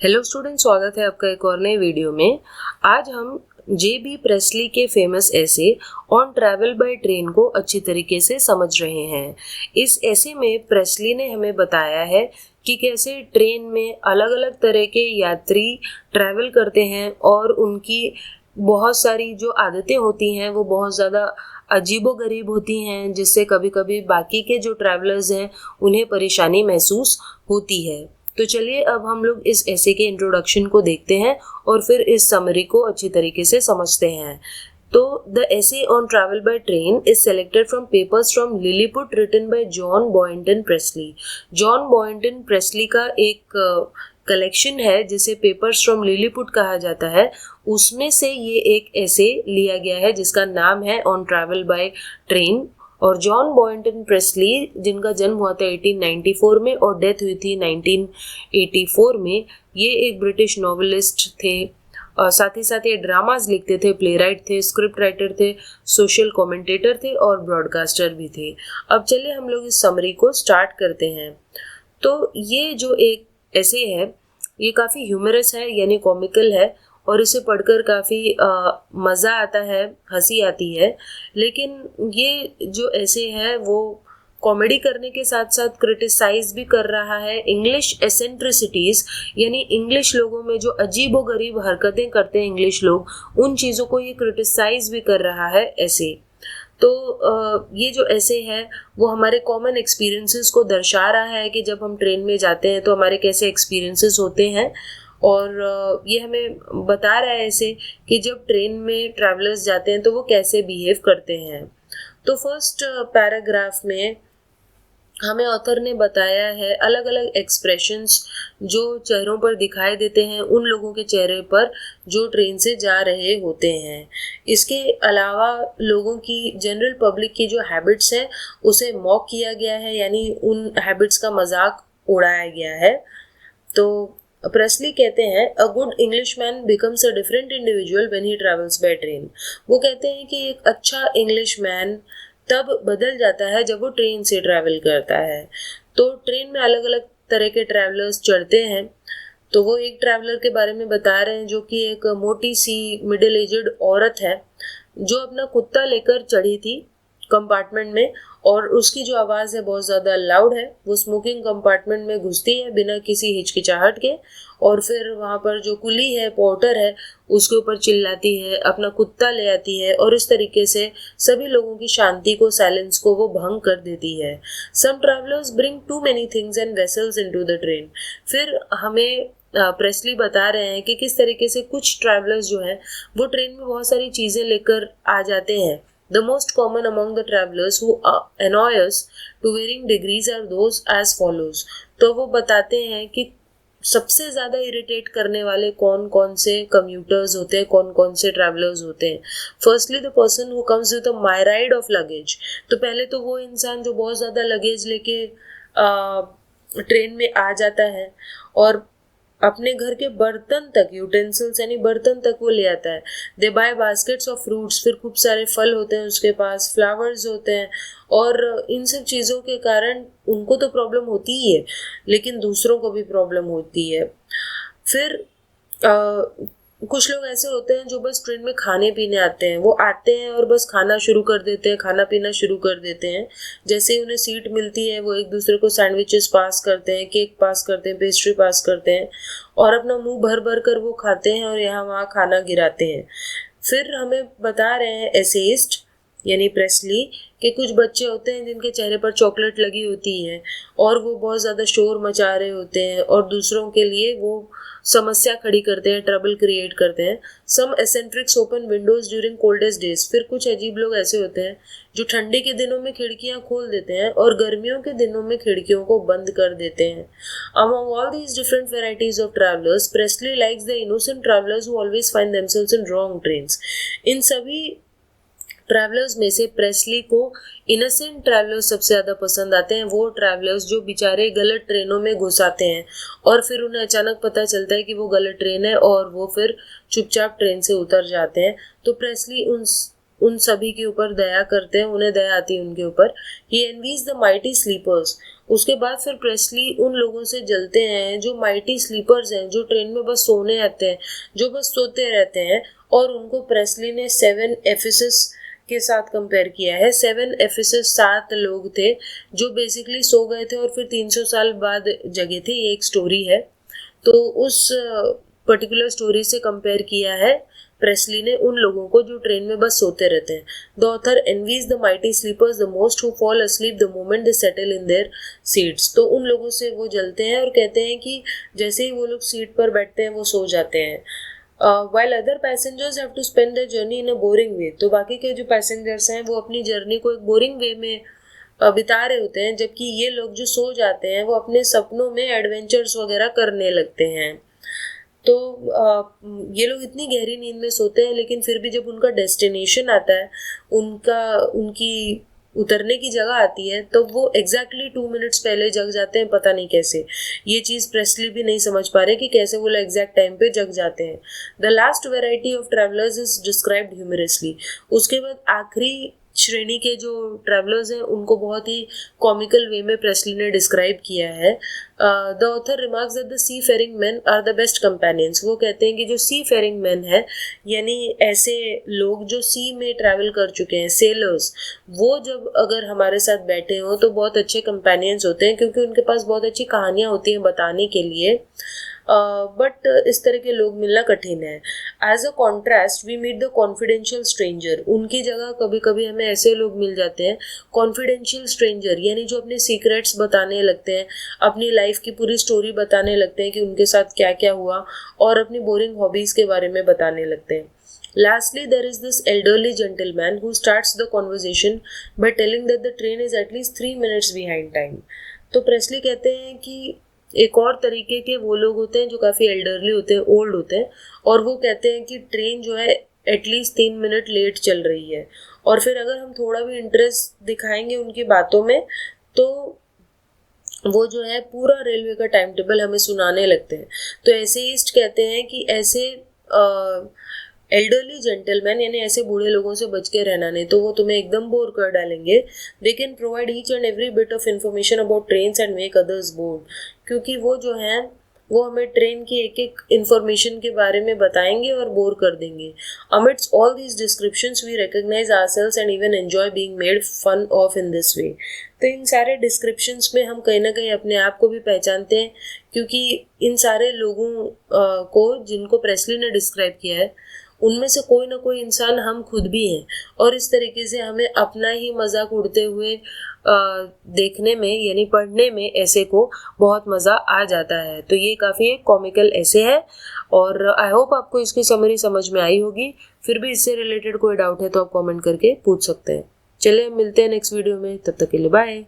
Hello student, स्वागत है आपका एक और नए वीडियो में। आज हम जे.बी. प्रेस्ली के फेमस ऐसे ऑन ट्रैवल बाय ट्रेन को अच्छी तरीके से समझ रहे हैं। इस ऐसे में प्रेस्ली ने हमें बताया है कि कैसे ट्रेन में अलग अलग तरह के यात्री ट्रैवल करते हैं और उनकी बहुत सारी जो आदतें होती हैं वो बहुत ज़्यादा अजीबोगरीब होती हैं, जिससे कभी कभी बाकी के जो ट्रैवलर्स हैं उन्हें परेशानी महसूस होती है। तो चलिए अब हम लोग इस ऐसे के इंट्रोडक्शन को देखते हैं और फिर इस समरी को अच्छी तरीके से समझते हैं। तो the essay on travel by train is selected from papers from Lilliput written by John Boynton Priestley. John Boynton Priestley का एक कलेक्शन है जिसे पेपर्स फ्रॉम लिलीपुट कहा जाता है। उसमें से ये एक ऐसे लिया गया है जिसका नाम है ऑन ट्रैवल बाय ट्रेन। और जॉन बॉयंटन प्रेस्ली, जिनका जन्म हुआ था 1894 में और डेथ हुई थी 1984 में, ये एक ब्रिटिश नॉवेलिस्ट थे। साथ ही साथ ये ड्रामाज लिखते थे, प्ले राइट थे, स्क्रिप्ट राइटर थे, सोशल कमेंटेटर थे और ब्रॉडकास्टर भी थे। अब चलिए हम लोग इस समरी को स्टार्ट करते हैं। तो ये जो एक ऐसे है ये काफ़ी ह्यूमरस है, यानी कॉमिकल है, और इसे पढ़कर काफ़ी मज़ा आता है, हंसी आती है। लेकिन ये जो ऐसे है वो कॉमेडी करने के साथ साथ क्रिटिसाइज भी कर रहा है इंग्लिश एसेंट्रिसिटीज़, यानी इंग्लिश लोगों में जो अजीब व गरीब हरकतें करते हैं इंग्लिश लोग, उन चीज़ों को ये क्रिटिसाइज भी कर रहा है ऐसे। तो ये जो ऐसे है वो हमारे कॉमन एक्सपीरियंसेस को दर्शा रहा है कि जब हम ट्रेन में जाते हैं तो हमारे कैसे एक्सपीरियंसेस होते हैं। और ये हमें बता रहा है ऐसे कि जब ट्रेन में ट्रैवलर्स जाते हैं तो वो कैसे बिहेव करते हैं। तो फर्स्ट पैराग्राफ में हमें ऑथर ने बताया है अलग अलग एक्सप्रेशंस जो चेहरों पर दिखाई देते हैं उन लोगों के चेहरे पर जो ट्रेन से जा रहे होते हैं। इसके अलावा लोगों की, जनरल पब्लिक की जो हैबिट्स हैं उसे मॉक किया गया है, यानी उन हैबिट्स का मजाक उड़ाया गया है। तो प्रेस्ली कहते हैं a good English man becomes a different individual when he travels by train. वो कहते हैं कि एक अच्छा इंग्लिश मैन तब बदल जाता है जब वो ट्रेन से ट्रैवल करता है। तो ट्रेन में अलग अलग तरह के ट्रैवलर्स चढ़ते हैं। तो वो एक ट्रैवलर के बारे में बता रहे हैं जो कि एक मोटी सी मिडिल एजड औरत है जो अपना कुत्ता लेकर चढ़ी थी कंपार्टमेंट में, और उसकी जो आवाज़ है बहुत ज़्यादा लाउड है। वो स्मोकिंग कंपार्टमेंट में घुसती है बिना किसी हिचकिचाहट के, और फिर वहाँ पर जो कुली है, पोर्टर है, उसके ऊपर चिल्लाती है, अपना कुत्ता ले आती है, और इस तरीके से सभी लोगों की शांति को, साइलेंस को वो भंग कर देती है। Some travellers bring too many things and vessels into the train. फिर हमें प्रेस्ली बता रहे हैं कि किस तरीके से कुछ ट्रैवलर्स जो हैं वो ट्रेन में बहुत सारी चीज़ें लेकर आ जाते हैं। The most common among the travelers who annoy us to varying degrees are those as follows। तो वो बताते हैं कि सबसे ज़्यादा इरिटेट करने वाले कौन कौन से कम्यूटर्स होते हैं, कौन कौन से ट्रैवलर्स होते हैं। Firstly the person who comes with a myriad of luggage. तो पहले तो वो इंसान जो बहुत ज़्यादा लगेज लेके ट्रेन में आ जाता है और अपने घर के बर्तन तक, यूटेंसिल्स यानी बर्तन तक वो ले आता है। दे बाय बास्केट्स ऑफ फ्रूट्स, फिर खूब सारे फल होते हैं उसके पास, फ्लावर्स होते हैं, और इन सब चीज़ों के कारण उनको तो प्रॉब्लम होती ही है लेकिन दूसरों को भी प्रॉब्लम होती है। फिर कुछ लोग ऐसे होते हैं जो बस ट्रेन में खाने पीने आते हैं। वो आते हैं और बस खाना शुरू कर देते हैं, खाना पीना शुरू कर देते हैं। जैसे ही उन्हें सीट मिलती है वो एक दूसरे को सैंडविचेस पास करते हैं, केक पास करते हैं, पेस्ट्री पास करते हैं, और अपना मुंह भर भर कर वो खाते हैं और यहाँ वहाँ खाना गिराते हैं। फिर हमें बता रहे हैं एसेइस्ट यानी प्रेस्ली कि कुछ बच्चे होते हैं जिनके चेहरे पर चॉकलेट लगी होती है और वो बहुत ज़्यादा शोर मचा रहे होते हैं और दूसरों के लिए वो समस्या खड़ी करते हैं, ट्रबल क्रिएट करते हैं। Some eccentrics open windows during coldest days. फिर कुछ अजीब लोग ऐसे होते हैं जो ठंडी के दिनों में खिड़कियां खोल देते हैं और गर्मियों के दिनों में खिड़कियों को बंद कर देते हैं। Among all these different varieties of travelers, Presley likes the innocent travelers who always find themselves in wrong trains। इन सभी ट्रैवलर्स में से प्रेस्ली को इनोसेंट ट्रैवलर्स सबसे ज़्यादा पसंद आते हैं। वो ट्रैवलर्स जो बेचारे गलत ट्रेनों में घुस आते हैं और फिर उन्हें अचानक पता चलता है कि वो गलत ट्रेन है और वो फिर चुपचाप ट्रेन से उतर जाते हैं। तो प्रेस्ली उन उन सभी के ऊपर दया करते हैं, उन्हें दया आती है उनके ऊपर। ही एनवीज द माइटी स्लीपर्स। उसके बाद फिर प्रेस्ली उन लोगों से जलते हैं जो माइटी स्लीपर्स हैं, जो ट्रेन में बस सोने आते हैं, जो बस सोते रहते हैं। और उनको प्रेस्ली ने 7 एफिसस के साथ कंपेयर किया है। 7 एफिसस 7 लोग थे जो बेसिकली सो गए थे और फिर 300 साल बाद जगे थे। ये एक स्टोरी है, तो उस पर्टिकुलर स्टोरी से कंपेयर किया है प्रेस्ली ने उन लोगों को जो ट्रेन में बस सोते रहते हैं। The author envies the mighty sleepers the most who fall asleep the moment they settle in their seats. तो उन लोगों से वो जलते हैं और कहते हैं कि जैसे ही वो लोग सीट पर बैठते हैं वो सो जाते हैं। while other passengers have to spend their journey in a boring way। तो बाकी के जो पैसेंजर्स हैं वो अपनी जर्नी को एक बोरिंग वे में बिता रहे होते हैं, जबकि ये लोग जो सो जाते हैं वो अपने सपनों में एडवेंचर्स वगैरह करने लगते हैं। तो ये लोग इतनी गहरी नींद में सोते हैं, लेकिन फिर भी जब उनका डेस्टिनेशन आता है, उनकी उतरने की जगह आती है, तो वो एग्जैक्टली 2 मिनट्स पहले जग जाते हैं। पता नहीं कैसे, ये चीज़ प्रेस्ली भी नहीं समझ पा रहे कि कैसे वो लोग एग्जैक्ट टाइम पे जग जाते हैं। The last variety of travellers is described humorously. उसके बाद आखिरी श्रेणी के जो ट्रैवलर्स हैं उनको बहुत ही कॉमिकल वे में प्रेस्ली ने डिस्क्राइब किया है। The author remarks that the seafaring man are the best companions. वो कहते हैं कि जो सी फेरिंग मैन है, यानी ऐसे लोग जो सी में ट्रैवल कर चुके हैं, सेलर्स, वो जब अगर हमारे साथ बैठे हों तो बहुत अच्छे कंपेनियंस होते हैं, क्योंकि उनके पास बहुत अच्छी कहानियाँ होती हैं बताने के लिए। बट इस तरह के लोग मिलना कठिन है। As a contrast we meet the confidential stranger. उनकी जगह कभी कभी हमें ऐसे लोग मिल जाते हैं कॉन्फिडेंशियल स्ट्रेंजर, यानी जो अपने सीक्रेट्स बताने लगते हैं, अपनी लाइफ की पूरी स्टोरी बताने लगते हैं कि उनके साथ क्या क्या हुआ, और अपनी बोरिंग हॉबीज़ के बारे में बताने लगते हैं। Lastly, there is this elderly gentleman who starts the conversation by telling that the train is at least 3 minutes behind time। तो प्रेस्ली कहते हैं कि एक और तरीके के वो लोग होते हैं जो काफ़ी एल्डरली होते हैं, ओल्ड होते हैं, और वो कहते हैं कि ट्रेन जो है एटलीस्ट 3 मिनट लेट चल रही है। और फिर अगर हम थोड़ा भी इंटरेस्ट दिखाएंगे उनकी बातों में, तो वो जो है पूरा रेलवे का टाइम टेबल हमें सुनाने लगते हैं। तो एसेइस्ट कहते हैं कि ऐसे एल्डरली जेंटलमैन, यानी ऐसे बूढ़े लोगों से बच के रहना, नहीं तो वो तुम्हें एकदम बोर कर डालेंगे। They can provide each and every bit of information about trains and make others board. क्योंकि वो जो हैं वो हमें ट्रेन की एक एक इन्फॉर्मेशन के बारे में बताएंगे और बोर कर देंगे। Amidst all these descriptions we recognise ourselves and even enjoy being made fun of in this way. तो इन सारे डिस्क्रिप्शंस में हम कहीं ना कहीं अपने आप को भी पहचानते हैं, क्योंकि इन सारे लोगों को जिनको प्रेस्ली ने डिस्क्राइब किया है, उनमें से कोई ना कोई इंसान हम खुद भी हैं। और इस तरीके से हमें अपना ही मजाक उड़ते हुए देखने में, यानी पढ़ने में ऐसे को बहुत मज़ा आ जाता है। तो ये काफ़ी एक कॉमिकल ऐसे है, और आई होप आपको इसकी समरी समझ में आई होगी। फिर भी इससे रिलेटेड कोई डाउट है तो आप कमेंट करके पूछ सकते हैं। चलिए हम मिलते हैं नेक्स्ट वीडियो में, तब तक के लिए बाय।